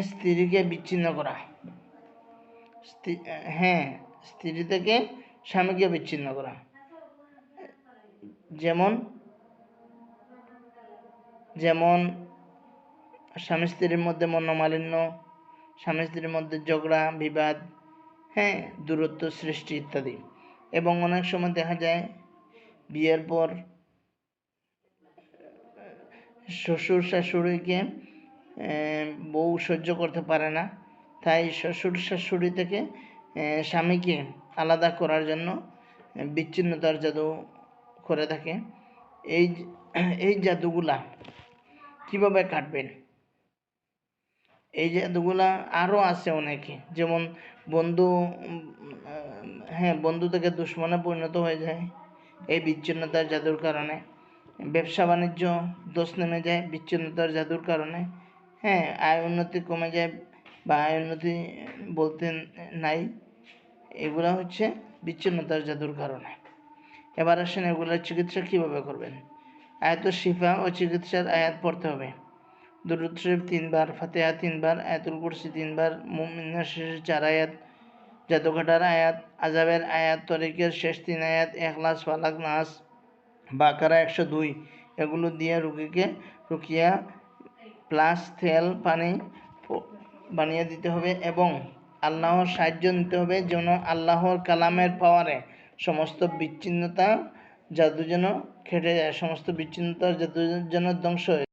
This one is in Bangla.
স্ত্রীকে বিচ্ছিন্ন করা, হ্যাঁ, স্ত্রী থেকে স্বামীকে বিচ্ছিন্ন করা। যেমন যেমন স্বামী স্ত্রীর মধ্যে মনোমালিন্য, স্বামী স্ত্রীর মধ্যে ঝগড়া বিবাদ, হ্যাঁ, দূরত্ব সৃষ্টি ইত্যাদি। এবং অনেক সময় দেখা যায় বিয়ের পর শ্বশুর শাশুড়িকে বউ সহ্য করতে পারে না, তাই শ্বশুর শাশুড়ি থেকে স্বামীকে আলাদা করার জন্য বিচ্ছিন্নতার জাদু করে থাকে। এই জাদুগুলা কিভাবে কাটবেন? এই জাদুগুলা আরও আছে অনেকে, যেমন বন্ধু থেকে দুশ্মনে পরিণত হয়ে যায় এই বিচ্ছিন্নতার জাদুর কারণে। ব্যবসা বাণিজ্য দোষ নেমে যায় বিচ্ছিন্নতার জাদুর কারণে। হ্যাঁ, আয় উন্নতি কমে যায় বা আয় উন্নতি বলতে নাই, এগুলা হচ্ছে বিচ্ছিন্নতার জাদুর কারণে। এবার আসেন এগুলোর চিকিৎসা কীভাবে করবেন। আয়াতুল শিফা ও চিকিৎসার আয়াত পড়তে হবে। দুরূদ শরীফ 3 বার, ফাতিহা 3 বার, আয়াতুল কুরসি 3 বার, মুমিনুনের শেষের 4 আয়াত, জাদুঘাটার আয়াত, আজাবের আয়াত, তরিকের শেষ 3 আয়াত, ইখলাস, ফালাক, নাস, বাকারা 102, এগুলো দিয়ে রোগীকে রুকিয়া প্লাস তেল পানি বানিয়ে দিতে হবে এবং আল্লাহর সাহায্য নিতে হবে, যেন আল্লাহর কালামের পাওয়ারে সমস্ত বিচ্ছিন্নতা জাদু যেন কেটে যায়, সমস্ত বিচ্ছিন্নতার জাদু যেন ধ্বংস হয়ে